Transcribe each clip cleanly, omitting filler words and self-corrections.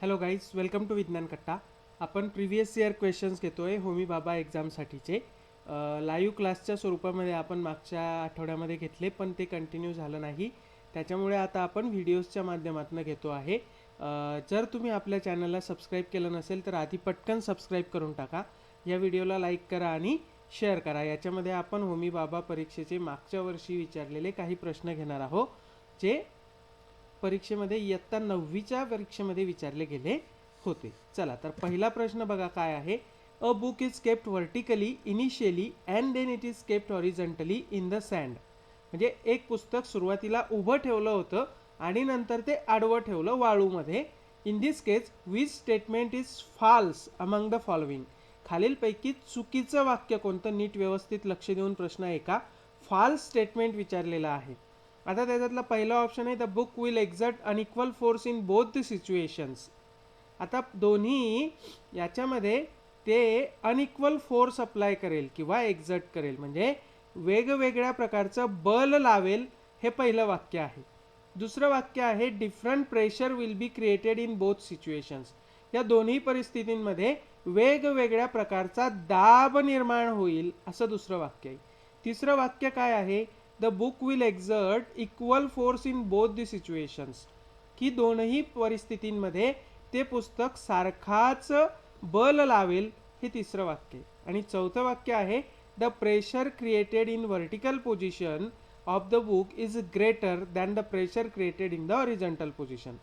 Hello guys, welcome to विज्ञान कट्टा. आपण प्रिव्हियस इयर क्वेश्चन्स घेतो आहे होमी बाबा एक्झामसाठीचे. लाईव्ह क्लासच्या स्वरूपामध्ये आपण मागच्या आठवड्यामध्ये घेतले, पण ते कंटिन्यू झालं नाही. त्याच्यामुळे आता आपण व्हिडिओजच्या माध्यमातून घेतो आहे. जर तुम्ही आपल्या चॅनलला सबस्क्राईब केलं नसेल तर आधी पटकन सबस्क्राईब करून टाका. या व्हिडिओला लाईक करा आणि शेअर करा. याच्यामध्ये आपण होमी बाबा परीक्षेचे मागच्या वर्षी विचारलेले काही प्रश्न घेणार आहोत, जे परीक्षेमध्ये इयत्ता 9वीच्या परीक्षेमध्ये विचारले गेले होते. चला तर पहिला प्रश्न बघा काय आहे. A book is kept vertically initially and then it is kept horizontally in the sand. म्हणजे एक पुस्तक सुरुवातीला उभं ठेवलं होतं आणि नंतर ते आडवं ठेवलं वाळूमध्ये. In this case which statement is false among the following. खालीलपैकी चुकीचं वाक्य कोणतं, नीट व्यवस्थित लक्ष देऊन प्रश्न आहे का. फॉल्स स्टेटमेंट विचारलेला आहे. आता त्याच्यातला पहिला ऑप्शन आहे the book will exert unequal force in both the situations. आता दोन्ही याच्यामध्ये ते अनइक्वल फोर्स अप्लाय करेल किंवा एक्झर्ट करेल, म्हणजे वेगवेगळ्या प्रकारचं बल लावेल, हे पहिलं वाक्य आहे. दुसरं वाक्य आहे different pressure will be created in both situations. या दोन्ही परिस्थितींमध्ये वेगवेगळ्या प्रकारचा दाब निर्माण होईल, असं दुसरं वाक्य आहे. तिसरं वाक्य काय आहे, the book will exert equal force in both the situations. की दोनही परिस्थितींमध्ये ते पुस्तक सारखाच बल लावेल, हे तिसरं वाक्य आहे. आणि चौथं वाक्य आहे the pressure created in vertical position of the book is greater than the pressure created in the horizontal position.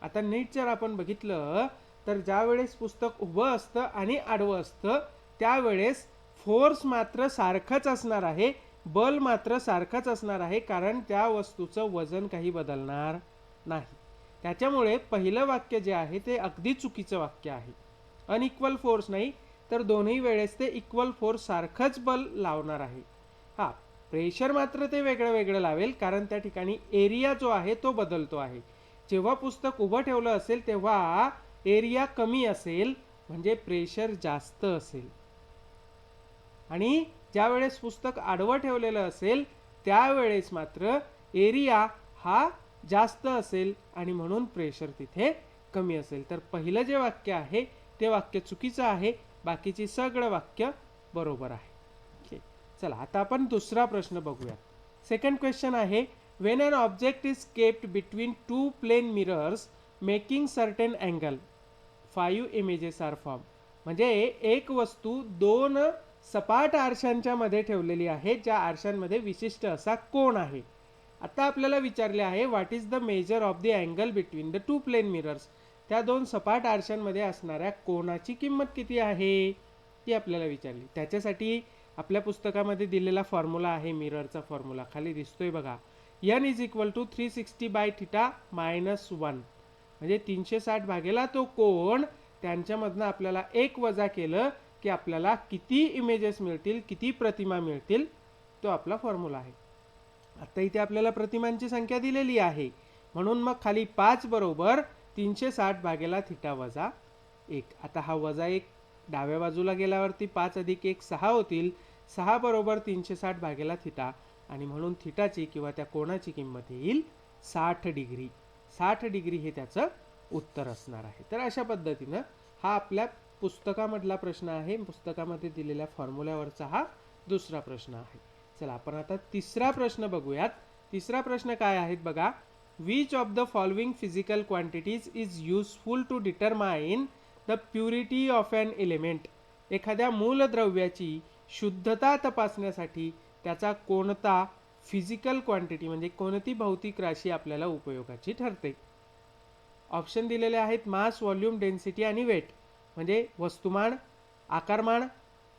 आता नीट जर आपण बघितलं तर ज्या वेळेस पुस्तक उभं असतं आणि आडवं असतं त्यावेळेस फोर्स मात्र सारखंच असणार आहे, बल मात्र सारखंच असणार आहे, कारण त्या वस्तूचं वजन काही बदलणार नाही. त्याच्यामुळे पहिलं वाक्य जे आहे ते अगदी चुकीचं वाक्य आहे. अनइक्वल फोर्स नाही, तर दोन्ही वेळेस ते इक्वल फोर्स सारखंच बल लावणार आहे. हा, प्रेशर मात्र ते वेगळं वेगळं लावेल, कारण त्या ठिकाणी एरिया जो आहे तो बदलतो आहे. जेव्हा पुस्तक उभं ठेवलं असेल तेव्हा एरिया कमी असेल, म्हणजे प्रेशर जास्त असेल. आणि ज्या वेळेस पुस्तक आडवं ठेवलेलं असेल त्यावेळेस मात्र एरिया हा जास्त असेल आणि म्हणून प्रेशर तिथे कमी असेल. तर पहिलं जे वाक्य आहे ते वाक्य चुकीचं आहे, बाकीची सगळं वाक्य बरोबर आहे. चला आता आपण दुसरा प्रश्न बघूया. सेकंड क्वेश्चन आहे when an object is kept between two plane mirrors making certain angle 5 images are form. म्हणजे एक वस्तू दोन सपाट आरशांच्या मध्ये ठेवलेली आहे, ज्या आरशांमध्ये विशिष्ट असा कोन आहे. आता आपल्याला विचारले आहे what is the measure of the angle between the two plane mirrors. त्या दोन सपाट आरशांमध्ये असणाऱ्या कोनाची किंमत किती आहे ती आपल्याला विचारली. त्याच्यासाठी आपल्या पुस्तकामध्ये दिलेला फॉर्म्युला आहे, मिररचा फॉर्म्युला खाली दिसतोय बघा. n is equal to 360 by theta minus 1. म्हणजे 360 भागेला तो कोन, त्यांच्यामधनं आपल्याला एक वजा केलं की आपल्याला किती इमेजेस मिळतील, किती प्रतिमा मिळतील, तो आपला फॉर्म्युला आहे. आता इथे आपल्याला प्रतिमांची संख्या दिलेली आहे, म्हणून मग खाली 5 बरोबर 360 भागेला थिटा वजा 1. आता हा वजा 1 डाव्या बाजूला गेल्यावरती 5 अधिक 1 6 होतील. 6 बरोबर 360 भागेला थिटा, आणि म्हणून थिटाची किंवा त्या कोणाची किंमत येईल 60 डिग्री. 60 डिग्री हे त्याचं उत्तर असणार आहे. तर अशा पद्धतीनं हा आपल्या पुस्तकामधला प्रश्न आहे, पुस्तकामध्ये दिलेल्या फॉर्म्युल्यावरचा हा दुसरा प्रश्न आहे. चला आपण आता तिसरा प्रश्न बघूयात. तिसरा प्रश्न काय आहेत बघा. Which of the following physical quantities is useful to determine the purity of an element. एखाद्या मूलद्रव्याची शुद्धता तपासण्यासाठी त्याचा कोणता फिजिकल क्वांटिटी म्हणजे कोणती भौतिक राशी आपल्याला उपयोगाची ठरते. ऑप्शन दिलेले आहेत मास, व्हॉल्यूम, डेन्सिटी आणि वेट. म्हणजे वस्तुमान, आकारमान,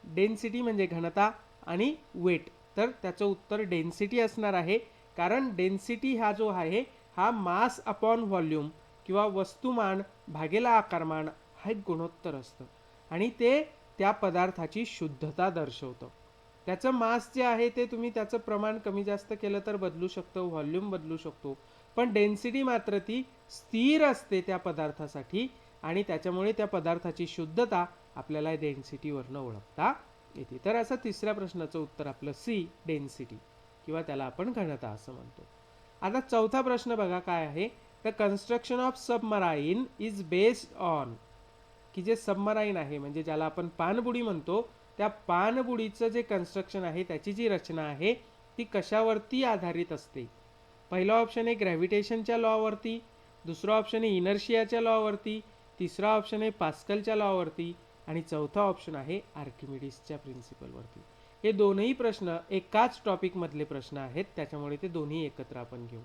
डेन्सिटी म्हणजे घनता आणि वेट. तर त्याचं उत्तर डेन्सिटी असणार आहे, कारण डेन्सिटी हा जो आहे हा मास अपॉन व्हॉल्यूम किंवा वस्तुमान भागेला आकारमान हा एक गुणोत्तर असतं, आणि ते त्या पदार्थाची शुद्धता दर्शवतं. त्याचं मास जे आहे ते तुम्ही त्याचं प्रमाण कमी जास्त केलं तर बदलू शकतो, व्हॉल्यूम बदलू शकतो, पण डेन्सिटी मात्र ती स्थिर असते त्या पदार्थासाठी, आणि त्याच्यामुळे त्या पदार्थाची शुद्धता आपल्याला डेन्सिटीवरनं ओळखता येते. तर असं तिसऱ्या प्रश्नाचं उत्तर आपलं सी, डेन्सिटी, किंवा त्याला आपण घनता असं म्हणतो. आता चौथा प्रश्न बघा काय आहे. The construction of submarine is based on, की जे सबमराईन आहे म्हणजे ज्याला आपण पाणबुडी म्हणतो, त्या पाणबुडीचं जे कन्स्ट्रक्शन आहे, त्याची जी रचना आहे ती कशावरती आधारित असते. पहिला ऑप्शन आहे ग्रॅव्हिटेशनच्या लॉवरती, दुसरा ऑप्शन आहे इनर्शियाच्या लॉवरती, तिसरा ऑप्शन आहे पास्कलच्या लॉवरती आणि चौथा ऑप्शन आहे आर्किमिडीसच्या प्रिन्सिपलवरती. हे दोनही प्रश्न एकाच टॉपिकमधले प्रश्न आहेत, त्याच्यामुळे ते दोन्ही एकत्र आपण घेऊ.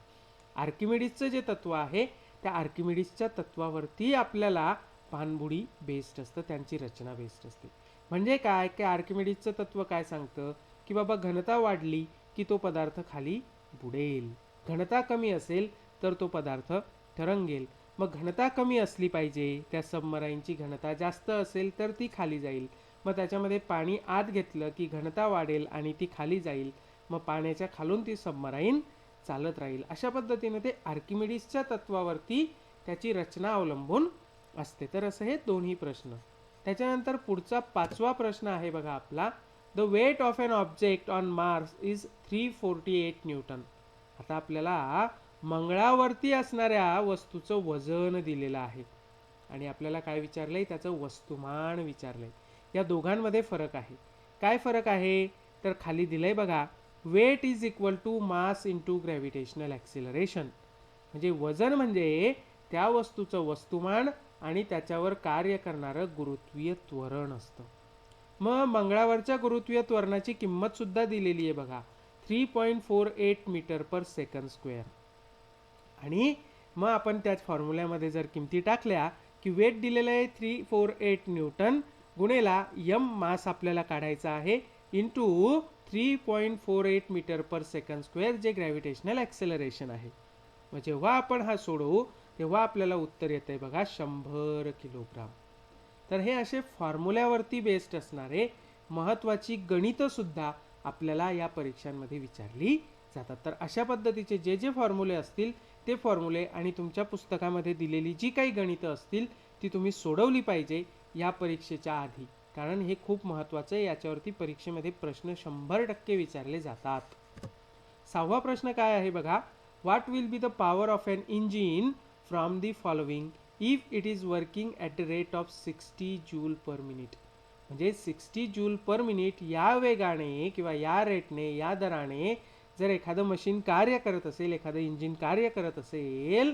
आर्किमिडीसचं जे तत्व आहे त्या आर्किमिडीसच्या तत्वावरती आपल्याला पाणबुडी बेस्ड असतं, त्यांची रचना बेस्ड असते. म्हणजे काय की आर्किमिडीसचं तत्व काय सांगतं की बाबा घनता वाढली की तो पदार्थ खाली बुडेल, घनता कमी असेल तर तो पदार्थ तरंगेल. मग घनता कमी असली पाहिजे, त्या सबमराईनची घनता जास्त असेल तर ती खाली जाईल. मग त्याच्यामध्ये पाणी आत घेतलं की घनता वाढेल आणि ती खाली जाईल, मग पाण्याच्या खालून ती सबमराईन चालत राहील. अशा पद्धतीने ते आर्किमिडीसच्या तत्वावरती त्याची रचना अवलंबून असते. तर असं हे दोन्ही प्रश्न. त्याच्यानंतर पुढचा पाचवा प्रश्न आहे बघा आपला, the weight of an object on Mars is 348 newton. आता आपल्याला मंगळावरती असणाऱ्या वस्तूचं वजन दिलेलं आहे आणि आपल्याला काय विचारलंय, त्याचं वस्तुमान विचारलंय. या दोघांमध्ये फरक आहे. काय फरक आहे तर खाली दिलंय बघा, weight is equal to mass into gravitational acceleration. म्हणजे वजन म्हणजे त्या वस्तूचं वस्तुमान आणि त्याच्यावर कार्य करणारं गुरुत्वीय त्वरण असतं. मग मंगळावरच्या गुरुत्वीय त्वरणाची किंमत सुद्धा दिलेली आहे बघा, 3.48 मीटर पर सेकंड स्क्वेअर. आणि मग आपण त्याच फॉर्म्युल्यामध्ये जर किमती टाकल्या की वेट दिलेलं आहे 348 न्यूटन गुणेला यम मास आपल्याला काढायचा आहे इंटू 3.48 मीटर पर सेकंड स्क्वेअर जे ग्रॅव्हिटेशनल ॲक्सेलरेशन आहे. मग जेव्हा आपण हा सोडवू तेव्हा आपल्याला उत्तर येतंय बघा 100 किलोग्राम. तर हे असे फॉर्म्युल्यावरती बेस्ड असणारे महत्त्वाची गणितं सुद्धा आपल्याला या परीक्षांमध्ये विचारली जातात. तर अशा पद्धतीचे जे जे फॉर्म्युले असतील ते फॉर्म्युले आणि तुमच्या पुस्तकामध्ये दिलेली जी काही गणितं असतील ती तुम्ही सोडवली पाहिजे या परीक्षेच्या आधी, कारण हे खूप महत्त्वाचं आहे. याच्यावरती परीक्षेमध्ये प्रश्न 100% विचारले जातात. सहावा प्रश्न काय आहे बघा, what will be the power of an engine from the following if it is working at the rate of 60 joule per minute. म्हणजे 60 जूल पर मिनिट या वेगाने किंवा या रेटने, या दराने जर एखादं मशीन कार्य करत असेल, एखादं इंजिन कार्य करत असेल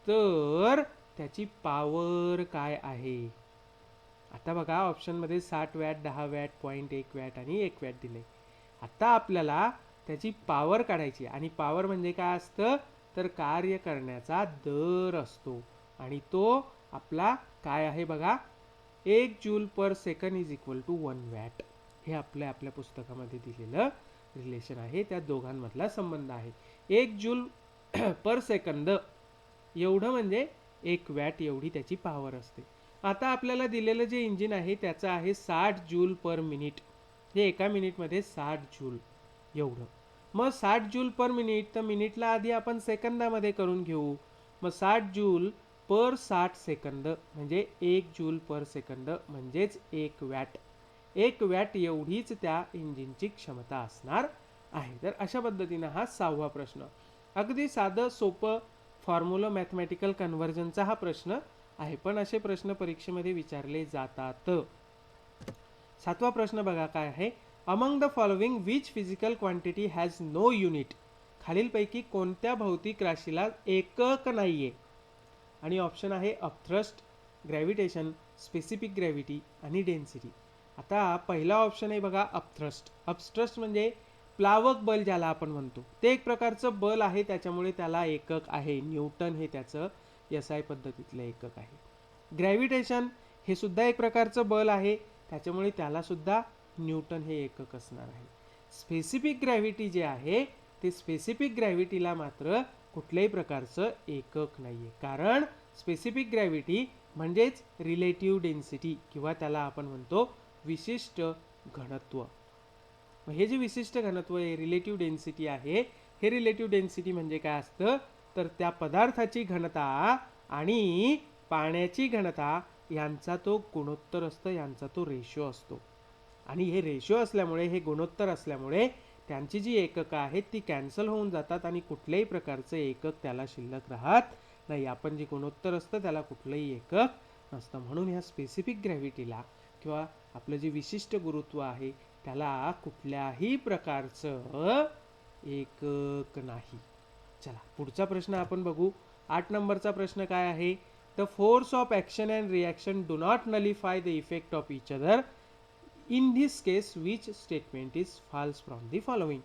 तर त्याची पॉवर काय आहे. आता बघा ऑप्शनमध्ये 60 वॅट, 10 वॅट, 0.1 वॅट आणि 1 वॅट दिले. आता आपल्याला त्याची पॉवर काढायची आणि पॉवर म्हणजे काय असतं तर कार्य करण्याचा दर असतो आणि तो आपला काय आहे बघा, 1 joule per second is equal to 1 watt. हे आपल्या पुस्तकामध्ये दिलेलं रिलेशन आहे, त्या दोघांमधला संबंध आहे. 1 जूल पर सेकंद एवढं म्हणजे 1 वॅट एवढी त्याची पॉवर असते. आता आपल्याला दिलेलं जे इंजिन आहे त्याचं आहे 60 जूल पर मिनिट. हे एका मिनिटमध्ये 60 जूल एवढं. मग 60 जूल पर मिनिट, तर मिनिटला आधी आपण सेकंदामध्ये करून घेऊ. मग 60 जूल पर 60 सेकंद म्हणजे 1 जूल पर सेकंद म्हणजेच 1 वॅट. 1 वॅट एवढीच त्या इंजिनची क्षमता असणार आहे. तर अशा पद्धतीनं हा सहावा प्रश्न, अगदी साधं सोपं फॉर्म्युला मॅथमॅटिकल कन्व्हर्जनचा हा प्रश्न आहे, पण असे प्रश्न परीक्षेमध्ये विचारले जातात. सातवा प्रश्न बघा काय आहे, among the following which physical quantity has no unit. खालीलपैकी कोणत्या भौतिक राशीला एकक नाहीये. आणि ऑप्शन आहे अपथ्रस्ट, ग्रॅव्हिटेशन, स्पेसिफिक ग्रॅव्हिटी आणि डेन्सिटी. आता पहिला ऑप्शन आहे बघा अपथ्रस्ट. अपथ्रस्ट म्हणजे प्लावक बल ज्याला आपण म्हणतो, ते एक प्रकारचं बल आहे, त्याच्यामुळे त्याला एकक आहे. न्यूटन हे त्याचं SI पद्धतीतलं एकक आहे. ग्रॅव्हिटेशन हे सुद्धा एक प्रकारचं बल आहे, त्याच्यामुळे त्याला सुद्धा न्यूटन हे एकक असणार आहे. स्पेसिफिक ग्रॅव्हिटी जे आहे ते स्पेसिफिक ग्रॅव्हिटीला मात्र कुठल्याही प्रकारचं एकक नाहीये, कारण स्पेसिफिक ग्रॅव्हिटी म्हणजेच रिलेटिव्ह डेन्सिटी किंवा त्याला आपण म्हणतो विशिष्ट घनत्व. हे जे विशिष्ट घनत्व आहे, रिलेटिव्ह डेन्सिटी आहे, हे रिलेटिव्ह डेन्सिटी म्हणजे काय असतं तर त्या पदार्थाची घनता आणि पाण्याची घनता यांचा तो गुणोत्तर असतो, यांचा तो रेशो असतो. आणि हे रेशो असल्यामुळे, हे गुणोत्तर असल्यामुळे त्यांची जी एककं आहेत ती कॅन्सल होऊन जातात आणि कुठल्याही प्रकारचं एकक त्याला शिल्लक राहत नाही, आपण जे गुणोत्तर असतं त्याला कुठलंही एकक नसतं. म्हणून ह्या स्पेसिफिक ग्रॅव्हिटीला किंवा आपलं जे विशिष्ट गुरुत्व आहे त्याला कुठल्याही प्रकारचं एकक नाही. चला पुढचा प्रश्न आपण बघू. 8 नंबरचा प्रश्न काय आहे? The force of action and reaction do not nullify the effect of each other. In this case which statement is false from the following.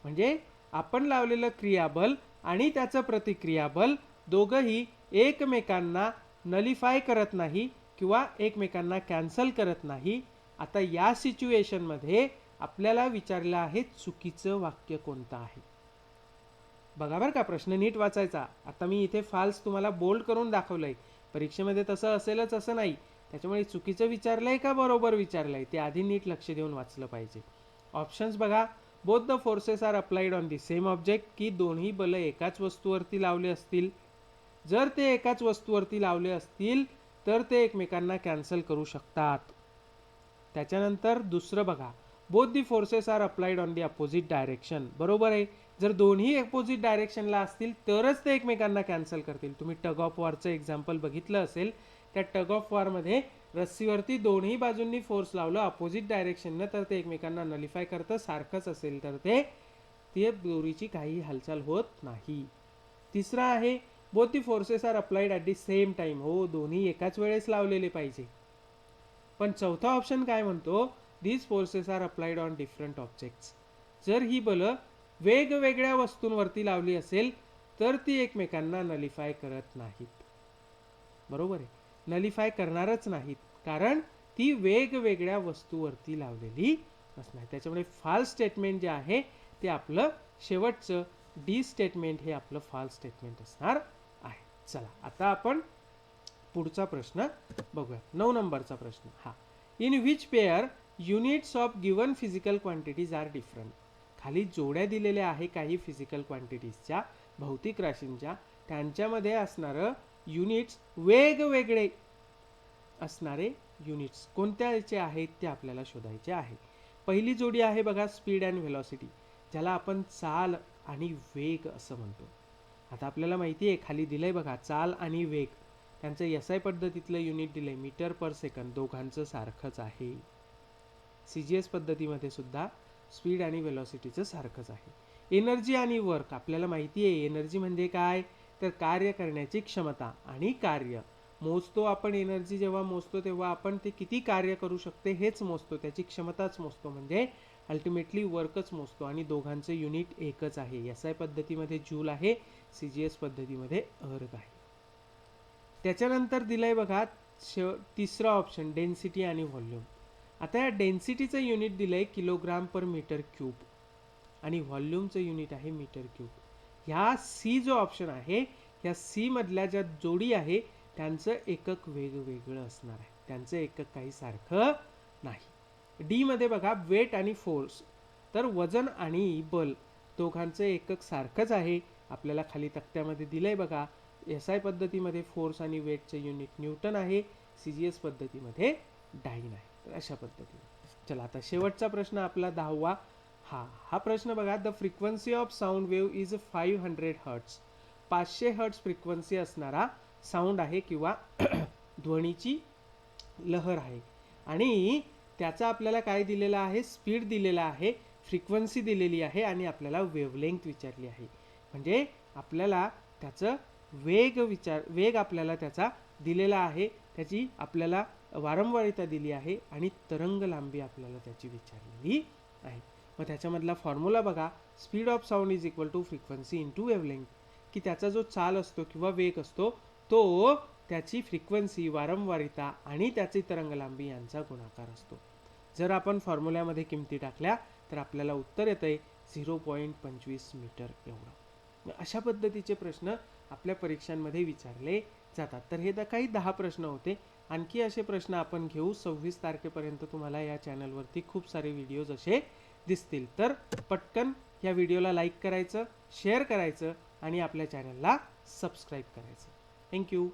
म्हणजे आपण लावलेलं क्रियाबल आणि त्याचं प्रतिक्रियाबल दोघंही एकमेकांना नलिफाय करत नाही किंवा एकमेकांना कॅन्सल करत नाही. आता या सिच्युएशनमध्ये आपल्याला विचारलं आहे चुकीचं वाक्य कोणतं आहे. बघा बरं का, प्रश्न नीट वाचायचा. आता मी इथे फाल्स तुम्हाला बोल्ड करून दाखवलंय. परीक्षेमध्ये तसं असेलच असं नाही. त्याच्यामुळे चुकीचं विचारलंय का बरोबर विचारलंय ते आधी नीट लक्ष देऊन वाचलं पाहिजे. ऑप्शन्स बघा. Both the forces are applied on the same object, की दोन्ही बल एकाच वस्तूवरती लावले असतील. जर ते एकाच वस्तूवरती लावले असतील तर ते एकमेकांना कॅन्सल करू शकतात. त्याच्यानंतर दुसरं बघा. Both the forces are applied on the opposite direction. बरोबर आहे. जर दोन्ही अपोजिट डायरेक्शनला असतील तरच ते एकमेकांना कॅन्सल करतील. तुम्ही टग ऑफ वॉरचं एक्झाम्पल बघितलं असेल. त्या टग ऑफ वॉरमध्ये रस्सीवरती दोन्ही बाजूंनी फोर्स लावलं अपोजिट डायरेक्शननं तर ते एकमेकांना नलिफाय करतं. सारखंच असेल तर ते दोरीची काही हालचाल होत नाही. तिसरा आहे both the forces are applied at the same time. हो, दोन्ही एकाच वेळेस लावलेले पाहिजे. पण चौथा ऑप्शन काय म्हणतो? These forces are applied on different objects. जर ही बलं वेगवेगळ्या वस्तूंवरती लावली असेल तर ती एकमेकांना नलिफाय करत नाहीत. बरोबर आहे. नलिफाय करणारच नाहीत कारण ती वेगवेगळ्या वस्तूवरती लावलेली असणार. त्याच्यामुळे फॉल्स स्टेटमेंट जे आहे ते आपलं शेवटचं डी स्टेटमेंट हे आपलं फॉल्स स्टेटमेंट असणार आहे. चला आता आपण पुढचा प्रश्न बघूया. 9 नंबरचा प्रश्न हा. In which pair units of given physical quantities are different. खाली जोड्या दिलेल्या आहे काही फिजिकल क्वांटिटीजच्या, भौतिक राशींच्या. त्यांच्यामध्ये असणारं युनिट्स वेगवेगळे असणारे युनिट्स कोणत्याचे आहेत ते आपल्याला शोधायचे आहे. पहिली जोडी आहे बघा स्पीड अँड व्हेलॉसिटी, ज्याला आपण चाल आणि वेग असं म्हणतो. आता आपल्याला माहिती आहे खाली दिलंय बघा चाल आणि वेग. त्यांचं SI पद्धतीतलं युनिट दिलंय मीटर पर सेकंद. दोघांचं सारखंच आहे. CGS पद्धतीमध्ये सुद्धा स्पीड आणि व्हेलॉसिटीचं सारखंच आहे. एनर्जी आणि वर्क आपल्याला माहिती आहे. एनर्जी म्हणजे काय तर कार्य करण्याची क्षमता आणि कार्य मोजतो आपण. एनर्जी जेव्हा मोजतो तेव्हा आपण ते किती कार्य करू शकते हेच मोजतो, त्याची क्षमताच मोजतो, म्हणजे अल्टिमेटली वर्कच मोजतो. आणि दोघांचं युनिट एकच आहे. SI पद्धतीमध्ये जूल आहे, CGS पद्धतीमध्ये अर्ग आहे. त्याच्यानंतर दिलंय बघा तिसरा ऑप्शन डेन्सिटी आणि व्हॉल्यूम. आता या डेन्सिटीचं युनिट दिलंय किलोग्राम पर मीटर क्यूब आणि व्हॉल्यूमचं युनिट आहे मीटर क्यूब. ह्या C जो ऑप्शन आहे ह्या C मधल्या ज्या जोडी आहे त्यांचं एकक वेगवेगळं असणार आहे. त्यांचं एकक काही सारखं नाही. D मध्ये बघा वेट आणि फोर्स, तर वजन आणि बल दोघांचं एकक सारखंच आहे. आपल्याला खाली तक्त्यामध्ये दिलंय बघा. SI पद्धतीमध्ये फोर्स आणि वेटचे युनिट न्यूटन आहे, CGS पद्धतीमध्ये डाईन आहे. तर अशा पद्धतीने. चला आता शेवटचा प्रश्न आपला 10वा. हा प्रश्न बघा. The frequency of sound wave is 500 hertz. 500 hertz frequency असणारा साऊंड आहे किंवा ध्वनीची लहर आहे. आणि त्याचा आपल्याला काय दिलेला आहे? स्पीड दिलेला आहे, फ्रिक्वेन्सी दिलेली आहे आणि आपल्याला वेव्हलेंथ विचारली आहे. म्हणजे आपल्याला त्याचं वेग आपल्याला त्याचा दिलेला आहे, त्याची आपल्याला वारंवारिता दिली आहे आणि तरंग लांबी आपल्याला त्याची विचारलेली आहे. मग त्याच्यामधला फॉर्म्युला बघा. Speed of sound is equal to frequency into wavelength, की त्याचा जो चाल असतो किंवा वेग असतो तो त्याची फ्रिक्वेन्सी वारंवारिता आणि त्याची तरंग लांबी यांचा गुणाकार असतो. जर आपण फॉर्म्युल्यामध्ये किमती टाकल्या तर आपल्याला उत्तर येतंय 0.25 मीटर एवढं. अशा पद्धतीचे प्रश्न आपल्या परीक्षांमध्ये विचारले जातात. तर हे काही 10 प्रश्न होते. आणखी असे प्रश्न आपण घेऊ. 26 तारखेपर्यंत तुम्हाला या चॅनलवरती खूप सारे व्हिडिओज असे दिसतील. तर पटकन या व्हिडिओला लाईक करायचं, शेअर करायचं आणि आपल्या चॅनलला सबस्क्राईब करायचं. थँक्यू.